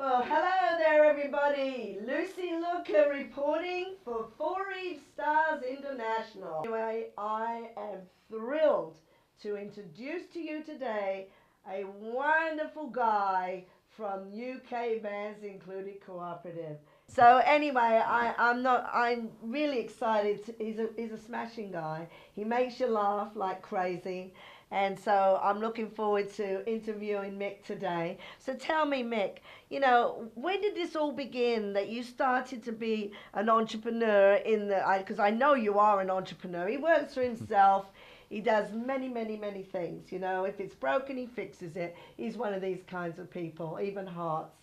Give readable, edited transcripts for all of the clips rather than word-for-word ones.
Well, hello there, everybody. Lucy Looker reporting for Foreave Stars International. Anyway, I am thrilled to introduce to you today a wonderful guy from UK Bands Included Cooperative. So anyway, I'm really excited. He's a smashing guy. He makes you laugh like crazy. And so I'm looking forward to interviewing Mik today. So tell me, Mik, you know, when did this all begin that you started to be an entrepreneur in the, because I know you are an entrepreneur. He works for himself. He does many, many, many things. You know, if it's broken, he fixes it. He's one of these kinds of people, even hearts.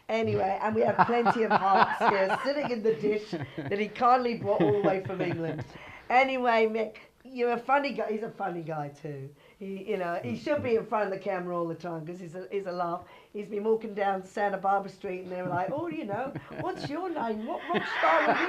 Anyway, and we have plenty of hearts here sitting in the dish that he kindly brought all the way from England. Anyway, Mik, you're a funny guy. He's a funny guy too. He should be in front of the camera all the time because he's a laugh. He's been walking down Santa Barbara Street and they're like, oh, what's your name? What rock star would you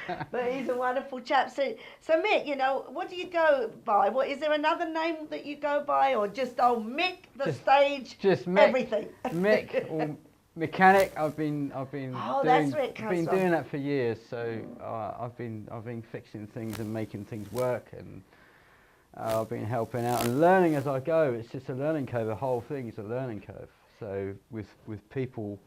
like, But he's a wonderful chap. So Mik, what do you go by? Is there another name that you go by, or just Mik, stage, just Mik, everything? Mik or mechanic. I've been doing that for years. So I've been fixing things and making things work, and I've been helping out and learning as I go. It's just a learning curve. The whole thing is a learning curve. So with people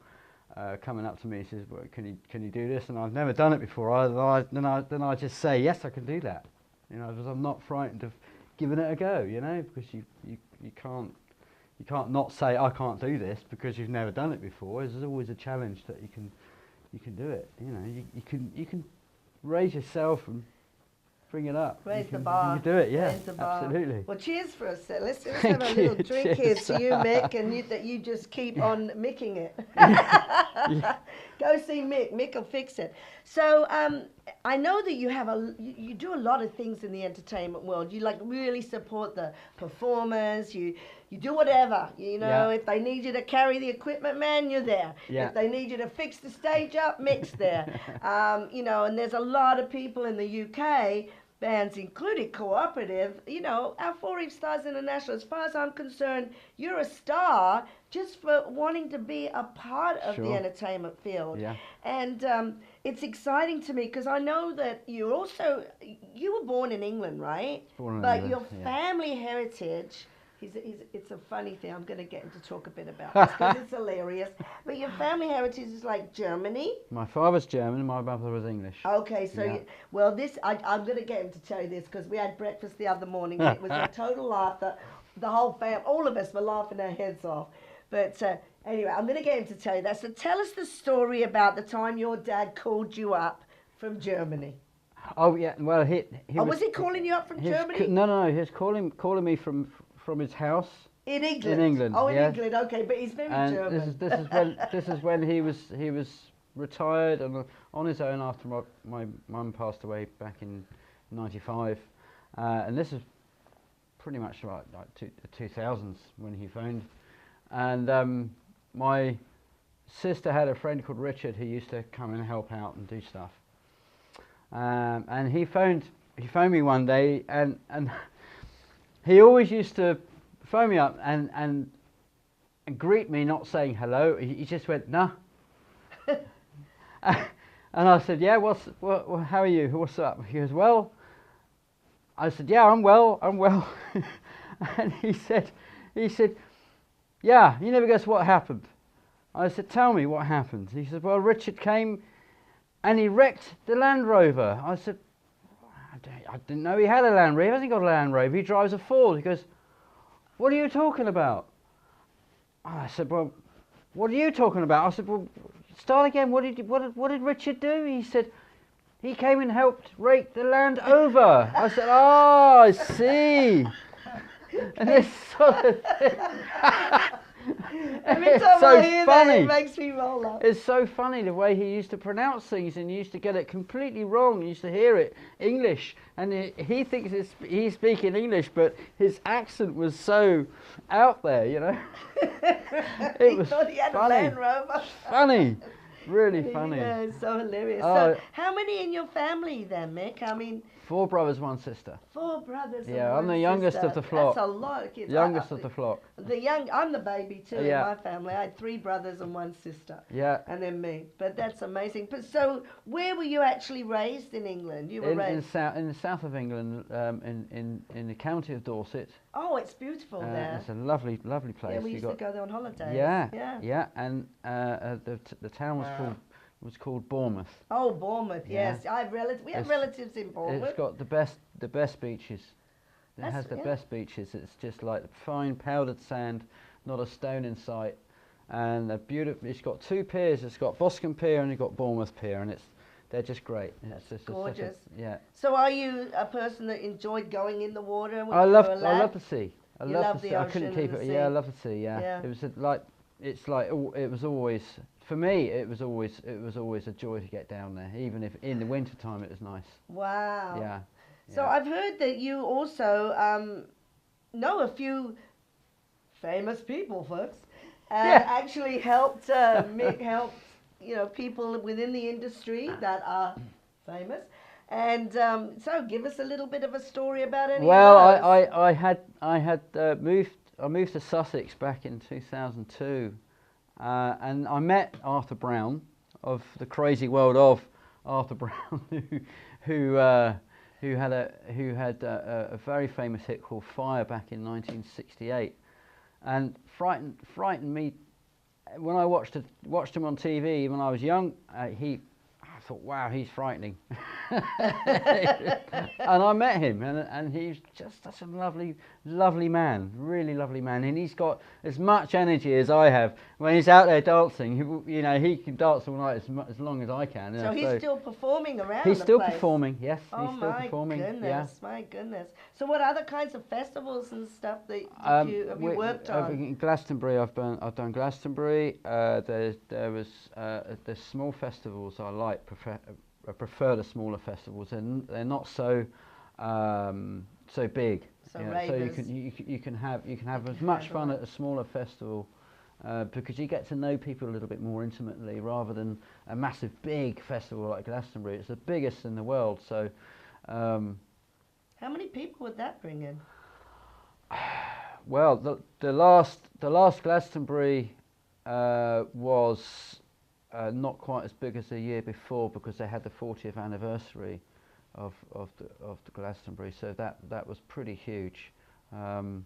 coming up to me and says, well, can you do this? And I've never done it before. Then I just say yes, I can do that. Because I'm not frightened of giving it a go. Because you can't not say I can't do this because you've never done it before. There's always a challenge that you can do it. You can raise yourself and bring it up. Raise the bar. You can do it, yeah. Raise the bar. Absolutely. Well, cheers for us. Let's have a little drink here to you, Mik, and that you just keep on micking it. Yeah. Go see Mik. Mik will fix it. So I know that you do a lot of things in the entertainment world. You really support the performers. You do whatever. Yeah. If they need you to carry the equipment, man, you're there. Yeah. If they need you to fix the stage up, Mik's there. And there's a lot of people in the UK, bands included cooperative, our Foreave Stars International, as far as I'm concerned, you're a star just for wanting to be a part of the entertainment field. Yeah. And it's exciting to me because I know that you were born in England, right? Born in but England, your yeah. family heritage, it's a funny thing. I'm going to get him to talk a bit about this because it's hilarious. But your family heritage is like Germany. My father's German, my mother was English. Okay, so yeah. I'm going to get him to tell you this because we had breakfast the other morning. And it was a total laughter. The whole family, all of us were laughing our heads off. But anyway, I'm going to get him to tell you that. So tell us the story about the time your dad called you up from Germany. Oh yeah, well was he calling you up from Germany? No, he was calling me from his house. In England. In England. Oh, in yeah. England. Okay, but he's very German. This is when he was retired and on his own after my mum passed away back in '95, and this is pretty much like the 2000s when he phoned. And my sister had a friend called Richard who used to come and help out and do stuff. And he phoned me one day, and he always used to phone me up and greet me, not saying hello. He just went, nah. And I said, yeah, how are you? What's up? He goes, well. I said, yeah, I'm well. And he said, yeah, you never guess what happened. I said, tell me what happened. He said, well, Richard came and he wrecked the Land Rover. I said, I didn't know he had a Land Rover. He hasn't got a Land Rover. He drives a Ford. He goes, what are you talking about? I said, well, what are you talking about? I said, well, start again. What did Richard do? He said, he came and helped rake the land over. I said, oh, I see. And this sort of thing. Every time so I hear funny. that, it makes me roll up. It's so funny the way he used to pronounce things, and he used to get it completely wrong. He used to hear it English, and he thinks he's speaking English, but his accent was so out there, It was funny. He had a Land Rover. Funny. Really funny. Yeah, it's so hilarious. Oh, so how many in your family then, Mick? I mean, 4 brothers, 1 sister. 4 brothers and Yeah, I'm 1 the youngest sister. of the flock. That's a lot of kids. Youngest of the flock. I'm the baby too in my family. I had 3 brothers and 1 sister. Yeah. And then me. But that's amazing. But so, where were you actually raised in England? You were raised in the south of England, in the county of Dorset. Oh, it's beautiful there. It's a lovely place. Yeah, we used to go there on holidays. Yeah. And the town was called Bournemouth. Oh, Bournemouth, yes. We have relatives in Bournemouth. It's got the best beaches. It has the best beaches. It's just like fine powdered sand, not a stone in sight. And it's got 2 piers. It's got Boscombe Pier and it's got Bournemouth Pier, and they're just great. It's just gorgeous. Yeah. So are you a person that enjoyed going in the water when I you were a lad? love the sea. I love the sea. I couldn't keep it. Yeah, I love the sea. Yeah. It was always, for me, it was always a joy to get down there, even if in the winter time it was nice. Wow. Yeah. So I've heard that you also know a few famous people, folks. Actually helped people within the industry that are famous. And so give us a little bit of a story about any of those. I moved to Sussex back in 2002, and I met Arthur Brown of the crazy world of Arthur Brown, who had a very famous hit called Fire back in 1968, and frightened me when I watched him on TV when I was young. I thought, wow, he's frightening. And I met him, and he's just such a lovely man, really lovely man. And he's got as much energy as I have. When he's out there dancing, he can dance all night as long as I can. So he's still performing around He's the still place. performing, yes. He's still performing. My goodness. So what other kinds of festivals and stuff that have you worked on? In Glastonbury, I've done Glastonbury. There's small festivals I like. I prefer the smaller festivals. They're not so big. So you can have as much fun at a smaller festival because you get to know people a little bit more intimately rather than a massive big festival like Glastonbury. It's the biggest in the world. So how many people would that bring in? Well, the last Glastonbury was not quite as big as the year before because they had the 40th anniversary of the Glastonbury, so that was pretty huge. Think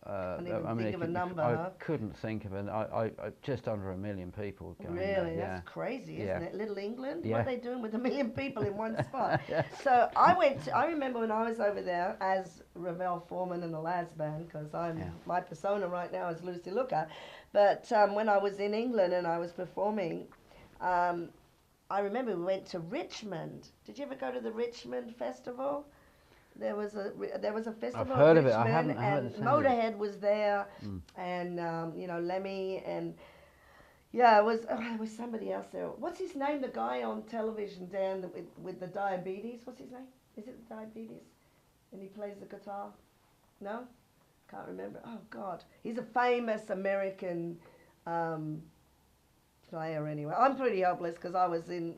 of a number. I couldn't think of it. I just under 1 million people going there. Really, that's crazy, isn't it? Little England. Yeah. What are they doing with 1 million people in one spot? So I remember when I was over there as Ravel Foreman and the Lads Band, because my persona right now is Lucy Looker. But when I was in England and I was performing, I remember we went to Richmond. Did you ever go to the Richmond Festival? There was a festival. I've heard of it. I Richmond, haven't and Motorhead was there, and Lemmy, and it was somebody else there. What's his name? The guy on television down with the diabetes. What's his name? Is it diabetes? And he plays the guitar. No, can't remember. Oh God, he's a famous American player anyway. I'm pretty helpless because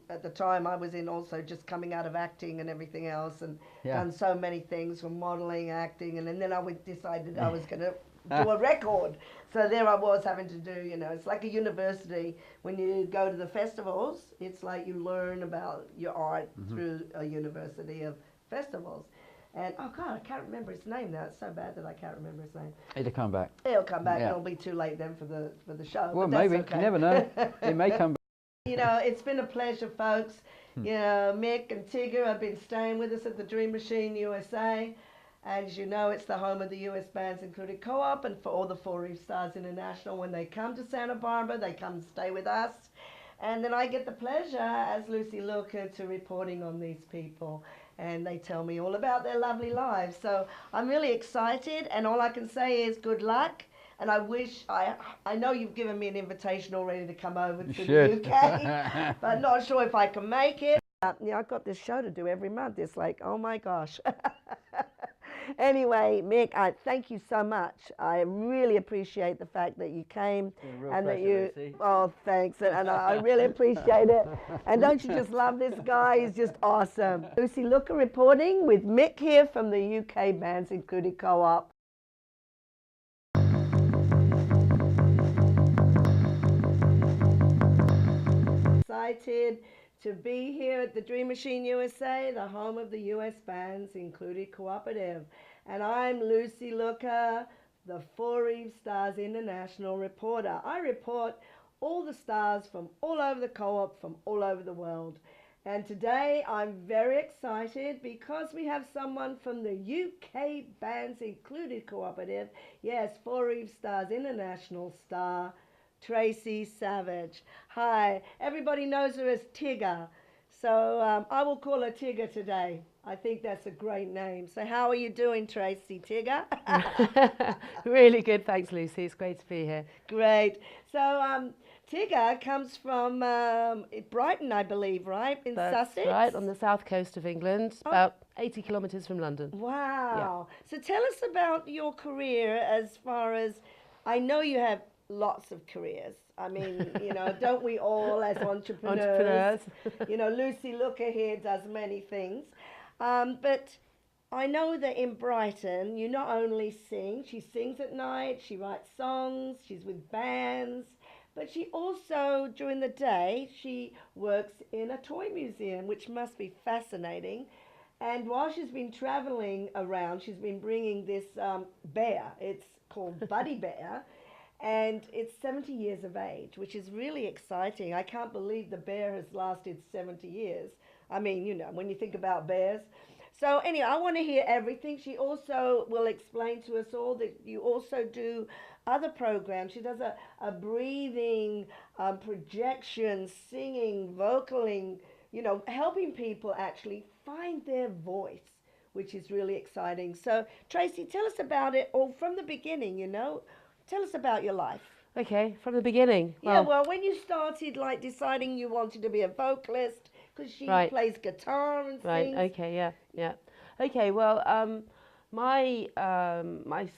at the time I was in also just coming out of acting and everything else, and done so many things from modelling, acting, and then I decided I was going to do a record. So there I was having to do, it's like a university. When you go to the festivals, it's like you learn about your art through a university of festivals. And, oh God, I can't remember his name now. It's so bad that I can't remember his name. It'll come back. It'll come back. It'll be too late then for the show. Well, but maybe. Okay. You never know. It may come back. It's been a pleasure, folks. Mik and Tigger have been staying with us at the Dream Machine USA. As you know, it's the home of the US bands, including Co-op, and for all the Foreave Stars International. When they come to Santa Barbara, they come stay with us. And then I get the pleasure, as Lucy Looker, to reporting on these people. And they tell me all about their lovely lives. So I'm really excited, and all I can say is good luck. And I wish, I know you've given me an invitation already to come over to the UK, but not sure if I can make it. I've got this show to do every month. It's like, oh my gosh. Anyway, Mik, thank you so much. I really appreciate the fact that you came and that you. Lucy. Oh, thanks, and I really appreciate it. And don't you just love this guy? He's just awesome. Lucy Looker reporting with Mik here from the UK Bands Included Co-op. Excited to be here at the Dream Machine USA, the home of the US Bands Included Cooperative. And I'm Lucy Looker, the Foreave Stars International reporter. I report all the stars from all over the co-op, from all over the world. And today I'm very excited because we have someone from the UK Bands Included Cooperative. Yes, Foreave Stars International star, Tracy Savage. Hi, everybody knows her as Tigger. So I will call her Tigger today. I think that's a great name. So how are you doing, Tracy? Tigger? Really good, thanks, Lucy. It's great to be here. Great. So Tigger comes from Brighton, I believe, right? In That's Sussex? right, on the south coast of England, about 80 kilometres from London. Wow. Yeah. So tell us about your career as far as, I know you have lots of careers. I mean, you know, don't we all as entrepreneurs? You know, Lucy Looker here does many things. But I know that in Brighton, you not only sing, she sings at night, she writes songs, she's with bands, but she also, during the day, she works in a toy museum, which must be fascinating. And while she's been traveling around, she's been bringing this bear. It's called Buddy Bear. And it's 70 years of age, which is really exciting. I can't believe the bear has lasted 70 years. I mean, you know, when you think about bears. So anyway, I want to hear everything. She also will explain to us all that you also do other programs. She does a breathing, projection, singing, vocaling, you know, helping people actually find their voice, which is really exciting. So Tracy, tell us about it all from the beginning, you know. Tell us about your life. Okay, from the beginning. Yeah, well, when you started, like, deciding you wanted to be a vocalist, because she plays guitar and sings. Right, okay, yeah. Okay, well, my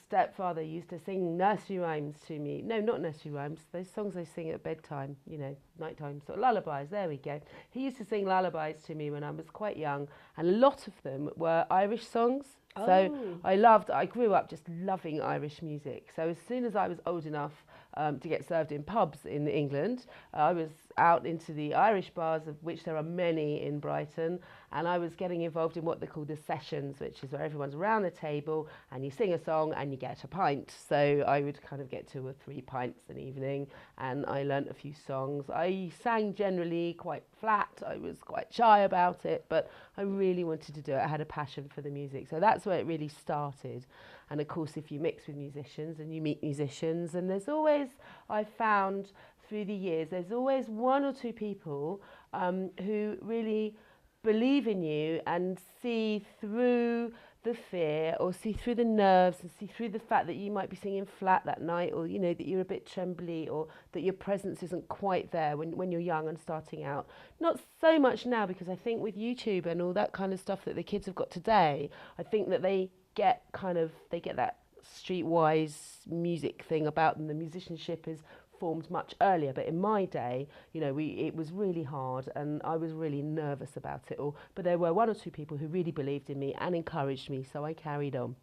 stepfather used to sing nursery rhymes to me. No, not nursery rhymes. Those songs they sing at bedtime, you know, nighttime, sort of lullabies. There we go. He used to sing lullabies to me when I was quite young, and a lot of them were Irish songs. So I grew up just loving Irish music. So as soon as I was old enough to get served in pubs in England, I was out into the Irish bars, of which there are many in Brighton, and I was getting involved in what they call the sessions, which is where everyone's around the table and you sing a song and you get a pint. So I would kind of get 2 or 3 pints an evening, and I learnt a few songs. I sang generally quite flat. I was quite shy about it, but I really wanted to do it. I had a passion for the music. So that's where it really started. And of course, if you mix with musicians and you meet musicians, and there's always, I've found through the years, there's always 1 or 2 people who really believe in you and see through the fear, or see through the nerves, and see through the fact that you might be singing flat that night, or you know that you're a bit trembly, or that your presence isn't quite there when you're young and starting out. Not so much now, because I think with YouTube and all that kind of stuff that the kids have got today, I think that they get that streetwise music thing about them. The musicianship is formed much earlier, but in my day, you know, it was really hard, and I was really nervous about it all. But there were 1 or 2 people who really believed in me and encouraged me, so I carried on.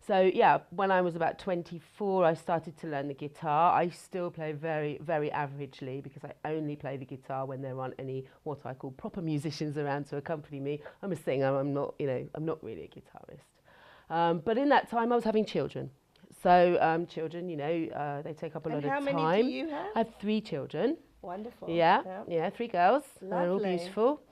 So yeah, when I was about 24, I started to learn the guitar. I still play very, very averagely, because I only play the guitar when there aren't any what I call proper musicians around to accompany me. I'm a singer. I'm not really a guitarist. But in that time, I was having children. So children, you know, they take up a lot of time. And how many do you have? I have 3 children. Wonderful. Yeah, 3 girls. Lovely. They're all beautiful.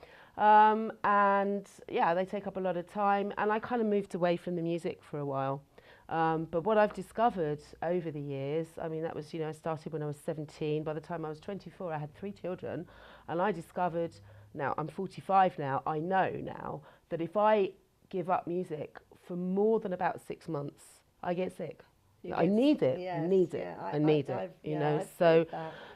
And yeah, they take up a lot of time, and I kind of moved away from the music for a while. But what I've discovered over the years, I mean, that was, you know, I started when I was 17. By the time I was 24, I had 3 children, and I discovered, now I'm 45 now, I know now that if I give up music for more than about 6 months, I get sick. I need it, yes, I need it, yeah, I need it, you know. I've So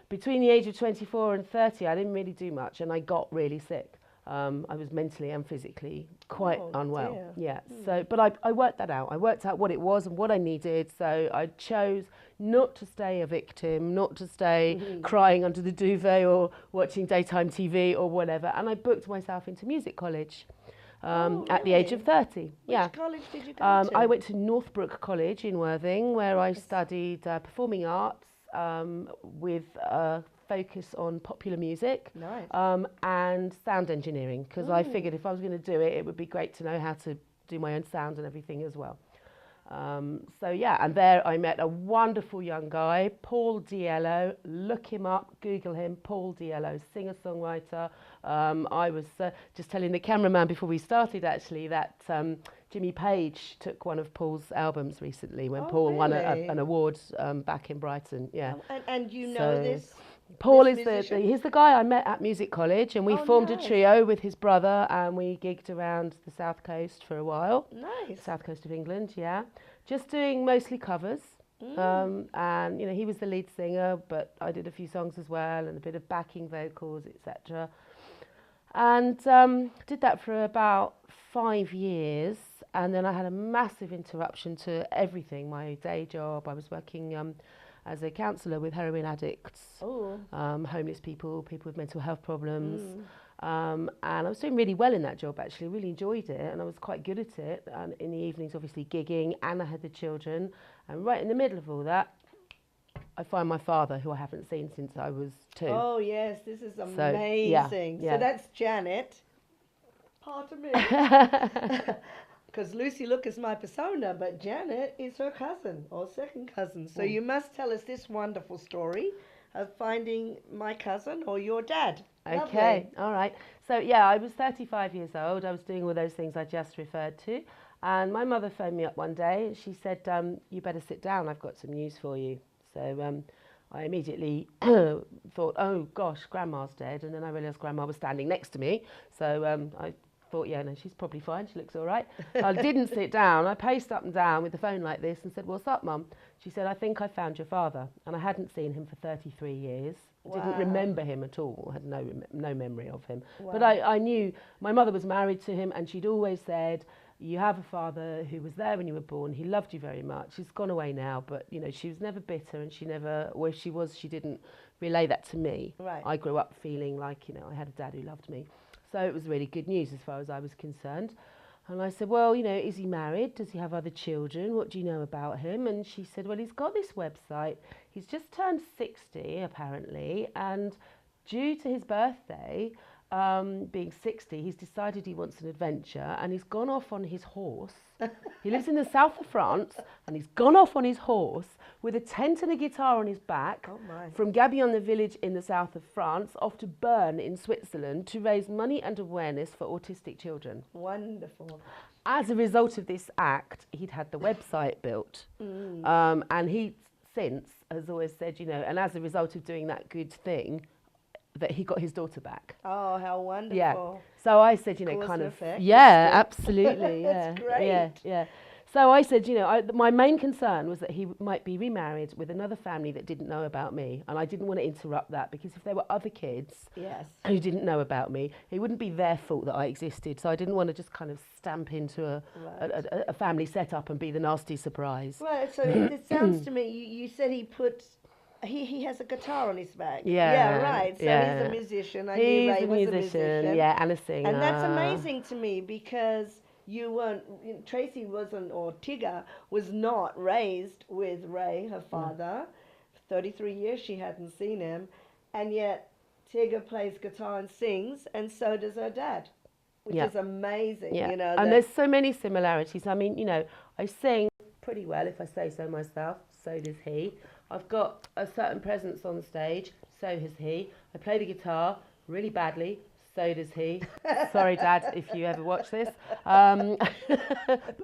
between the age of 24 and 30, I didn't really do much, and I got really sick. I was mentally and physically quite Oh, unwell. dear. Yeah. So, but I worked that out. I worked out what it was and what I needed. So I chose not to stay a victim, not to stay crying under the duvet or watching daytime TV or whatever. And I booked myself into music college. At the age of 30. Which college did you go to? I went to Northbrook College in Worthing, where I studied performing arts with a focus on popular music and sound engineering, because I figured if I was going to do it, it would be great to know how to do my own sound and everything as well. So yeah, and there I met a wonderful young guy, Paul Diello. Look him up, Google him, Paul Diello, singer-songwriter. I was just telling the cameraman before we started actually that Jimmy Page took one of Paul's albums recently when Paul won an award back in Brighton. Yeah. And you know this? Paul is he's the guy I met at music college, and we formed a trio with his brother, and we gigged around the south coast for a while. Nice. South coast of England, yeah. Just doing mostly covers. And you know, he was the lead singer, but I did a few songs as well and a bit of backing vocals, etc. And did that for about 5 years, and then I had a massive interruption to everything. My day job, I was working as a counsellor with heroin addicts, homeless people, people with mental health problems. And I was doing really well in that job, actually, really enjoyed it, and I was quite good at it. And in the evenings, obviously, gigging, and I had the children. And right in the middle of all that, I find my father, who I haven't seen since I was 2. Oh, yes, this is amazing. So that's Janet. Pardon me. Because Lucy Look is my persona, but Janet is her cousin or second cousin. So you must tell us this wonderful story of finding my cousin or your dad. Okay, all right. So yeah, I was 35 years old. I was doing all those things I just referred to. And my mother phoned me up one day and she said, you better sit down, I've got some news for you. So I immediately thought, oh gosh, Grandma's dead. And then I realised Grandma was standing next to me. So I thought, yeah, no, she's probably fine. She looks all right. I didn't sit down. I paced up and down with the phone like this and said, what's up, Mum? She said, I think I found your father. And I hadn't seen him for 33 years. I didn't remember him at all. I had no memory of him. But I knew my mother was married to him, and she'd always said, you have a father who was there when you were born. He loved you very much. He's gone away now, but you know, she was never bitter, and she never, or if she was, she didn't relay that to me. I grew up feeling like, you know, I had a dad who loved me. So it was really good news as far as I was concerned. And I said, well, you know, is he married? Does he have other children? What do you know about him? And she said, well, he's got this website. He's just turned 60, apparently, and due to his birthday, being 60, he's decided he wants an adventure, and he's gone off on his horse. He lives in the south of France, and he's gone off on his horse with a tent and a guitar on his back from Gabion, the village in the south of France, off to Bern in Switzerland to raise money and awareness for autistic children. Wonderful. As a result of this act, he'd had the website built, and he since has always said, you know, and as a result of doing that good thing, that he got his daughter back. Oh, how wonderful. Yeah. So I said, you know, Cause kind and of, effect. yeah, absolutely. Yeah. That's great. Yeah, yeah. So I said, you know, my main concern was that he might be remarried with another family that didn't know about me. And I didn't want to interrupt that, because if there were other kids who didn't know about me, it wouldn't be their fault that I existed. So I didn't want to just kind of stamp into a family setup and be the nasty surprise. Right, so it sounds to me, you said he has a guitar on his back. Yeah. Yeah, right. So he's a musician. I knew Ray was a musician. Yeah, and a singer. And that's amazing to me, because Tracy wasn't, or Tigger was not raised with Ray, her father. For 33 years she hadn't seen him. And yet Tigger plays guitar and sings, and so does her dad, which is amazing. Yeah. You know, and there's so many similarities. I mean, you know, I sing pretty well, if I say so myself. So does he. I've got a certain presence on stage, so has he. I play the guitar really badly, so does he. Sorry, Dad, if you ever watch this. But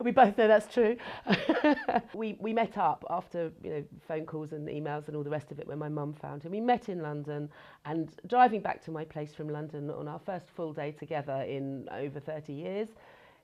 we both know that's true. we met up after, you know, phone calls and emails and all the rest of it when my mum found him. We met in London, and driving back to my place from London on our first full day together in over 30 years,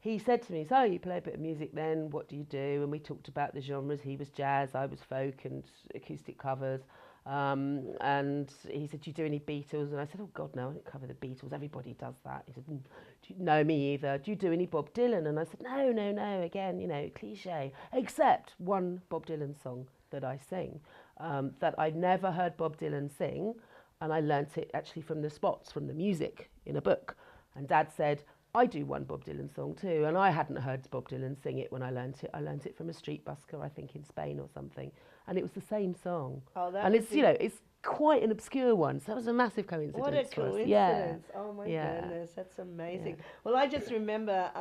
he said to me, so you play a bit of music then, what do you do? And we talked about the genres. He was jazz, I was folk and acoustic covers. And he said, do you do any Beatles? And I said, oh God, no, I don't cover the Beatles. Everybody does that. He said, do you know me either? Do you do any Bob Dylan? And I said, no, again, you know, cliche, except one Bob Dylan song that I sing, that I'd never heard Bob Dylan sing. And I learnt it actually from the spots, from the music in a book. And Dad said, I do one Bob Dylan song too. And I hadn't heard Bob Dylan sing it when I learnt it. I learnt it from a street busker, I think in Spain or something. And it was the same song. Oh, that and it's, you know, it's quite an obscure one. So that was a massive coincidence. What a coincidence. Yeah. Oh my goodness, that's amazing. Yeah. Well, I just remember,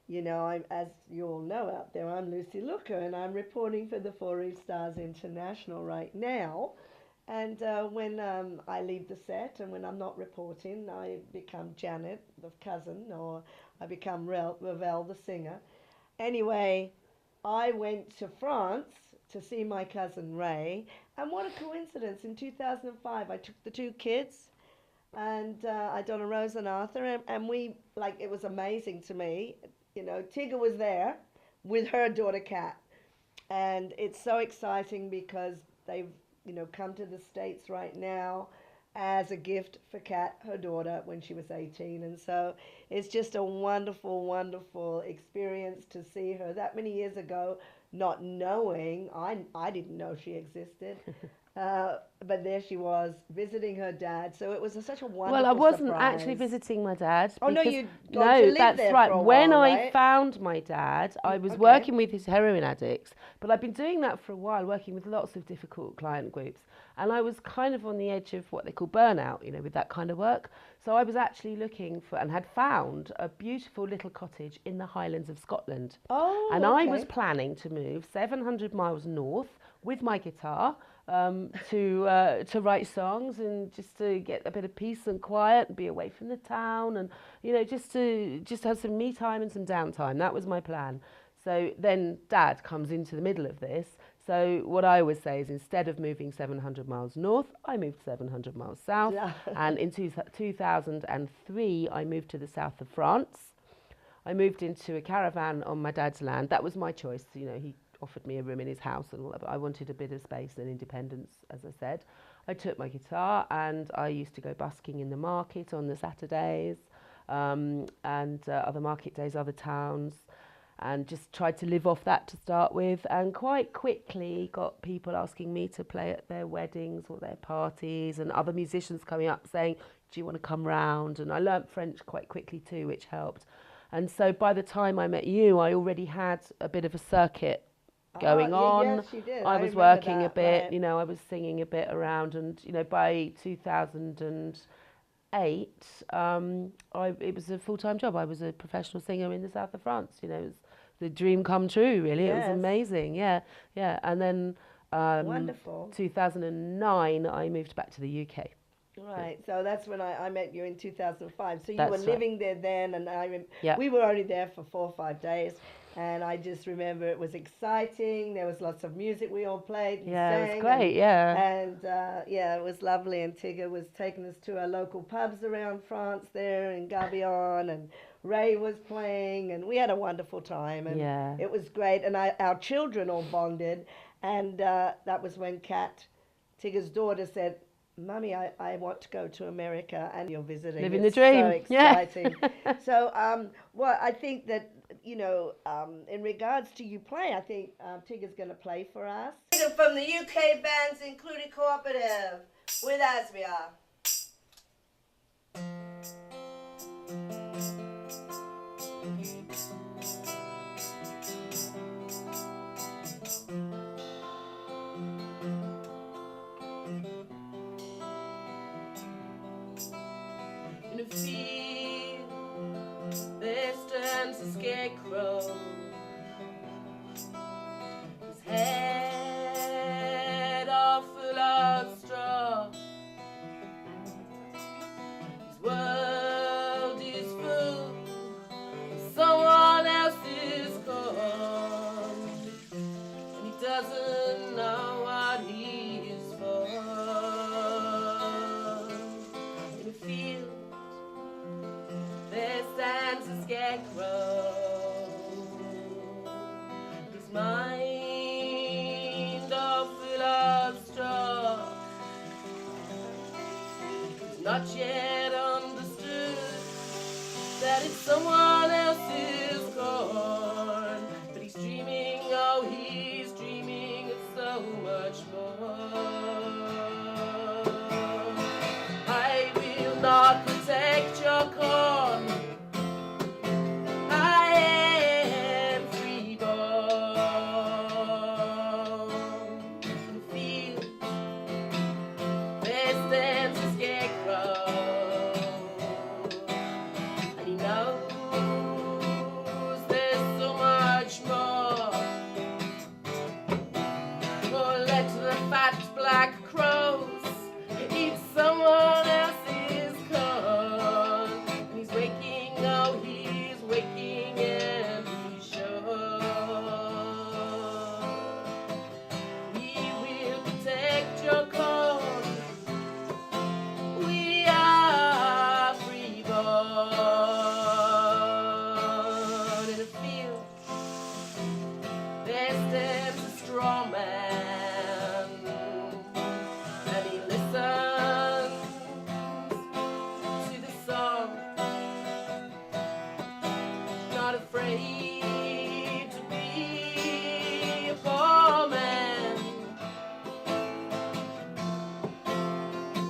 you know, as you all know out there, I'm Lucy Looker and I'm reporting for the Foreave Stars International right now. And when I leave the set and when I'm not reporting, I become Janet, the cousin, or I become Ravel, the singer. Anyway, I went to France to see my cousin Ray, and what a coincidence, in 2005 I took the two kids, and Donna Rose and Arthur, and we, like, it was amazing to me, you know, Tigger was there with her daughter Kat, and it's so exciting because they've, you know, come to the States right now as a gift for Kat, her daughter, when she was 18. And so it's just a wonderful, wonderful experience to see her that many years ago, not knowing, I didn't know she existed. But there she was, visiting her dad. So it was such a wonderful Well, I wasn't surprise. actually visiting my dad. Oh, no, you no, to live that's there right. for a When while, I right? found my dad, I was working with his heroin addicts, but I've been doing that for a while, working with lots of difficult client groups. And I was kind of on the edge of what they call burnout, you know, with that kind of work. So I was actually looking for, and had found, a beautiful little cottage in the Highlands of Scotland. Oh, and okay. I was planning to move 700 miles north with my guitar to write songs and just to get a bit of peace and quiet and be away from the town and, you know, just have some me time and some downtime. That was my plan. So then Dad comes into the middle of this. So what I always say is, instead of moving 700 miles north, I moved 700 miles south. Yeah. And in 2003, I moved to the south of France. I moved into a caravan on my dad's land. That was my choice. You know, he offered me a room in his house and all that, but I wanted a bit of space and independence, as I said. I took my guitar and I used to go busking in the market on the Saturdays and other market days, other towns, and just tried to live off that to start with, and quite quickly got people asking me to play at their weddings or their parties, and other musicians coming up saying, do you want to come round? And I learnt French quite quickly too, which helped. And so by the time I met you, I already had a bit of a circuit going on. Yes, you did. I was working a bit, right. You know, I was singing a bit around, and, you know, by 2008, it was a full-time job. I was a professional singer in the south of France. You know, it was the dream come true, really. Yes. It was amazing, yeah. And then wonderful. 2009, I moved back to the UK. Right, so that's when I met you in 2005. So you That's were living there then, and we were only there for 4 or 5 days. And I just remember it was exciting. There was lots of music we all played and sang. It was great, And it was lovely. And Tigger was taking us to our local pubs around France there in Gabion, and Ray was playing, and we had a wonderful time. And it was great. And our children all bonded. And that was when Kat, Tigger's daughter, said, Mummy, I want to go to America, and you're visiting. Living the dream. So exciting. So, well, I think that, you know, in regards to you play, I think Tigger's going to play for us. From the UK bands, including Cooperative, with Asbia. In a field, there stands a scarecrow. His head all full of straw. His world is full of someone else's cause, and he doesn't know what he is for. In a field, there stands a scarecrow. His mind all full of straw. yet understood that it's someone else's corn. But he's dreaming, oh, he's dreaming of so much more. I will not protect your corn. I am freeborn. In the field, there stands a scarecrow, and he knows there's so much more. Oh, let the fat black crows eat someone else's corn. And he's waking, oh, he's waking, and he's sure he will protect your corn. We are freeborn. In a field, there stands a straw man, and he listens to the song, not afraid to be a poor man.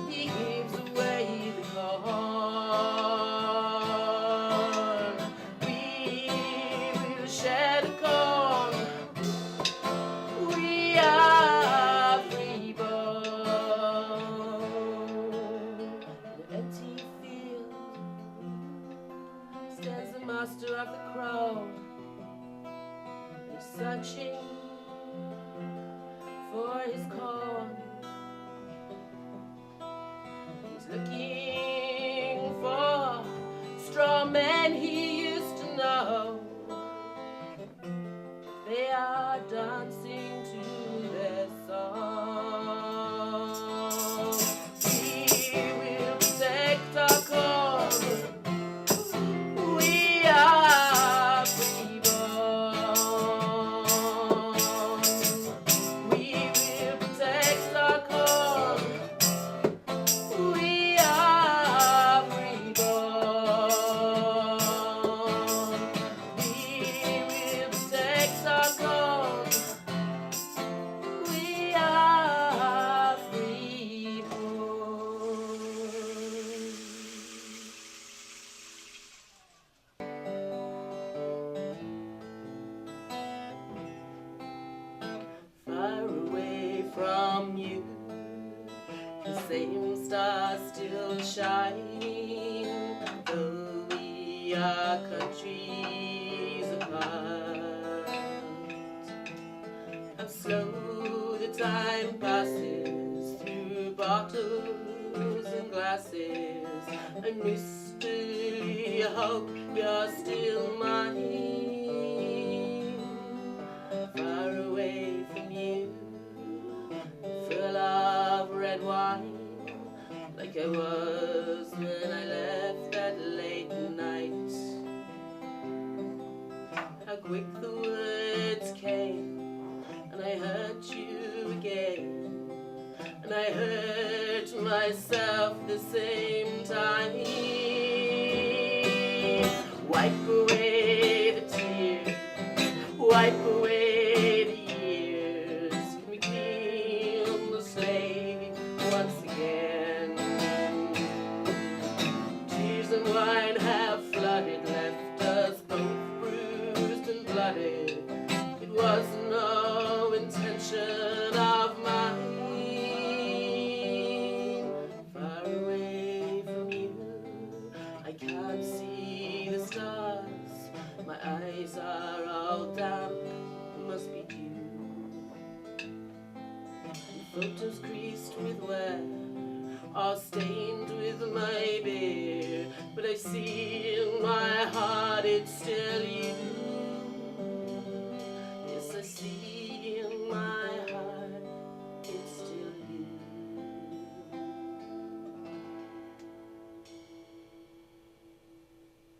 He gives away the corn. We will share the corn. We are freeborn. In an empty field stands the master of the crow. He's searching for his corn. He's looking for straw men he used to know. They are dancing to their song. We will protect our corn. We are freeborn. We will protect our corn. We are freeborn. We will protect our corn. We are freeborn. Far away from you, the same stars still shine, though we are countries apart. How slow the time passes through bottles and glasses. I mystery hope you're still mine. Far away from you, full of red wine, like I was when I left that late night. How quick the words came, and I hurt you again, and I hurt myself the same time. Wipe away the tears, wipe away the years. Can we clean the slate once again? Tears and wine have flooded, left us both bruised and blooded. It was no intention of mine. Far away from you, I can't see the stars. My eyes are all damp, must be dew. And photos creased with wear, all stained with my beer. But I see in my heart it's still you. Yes, I see in my heart it's still you.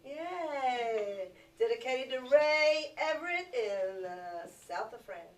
Yay! Dedicated to Ray Everett in the south of France.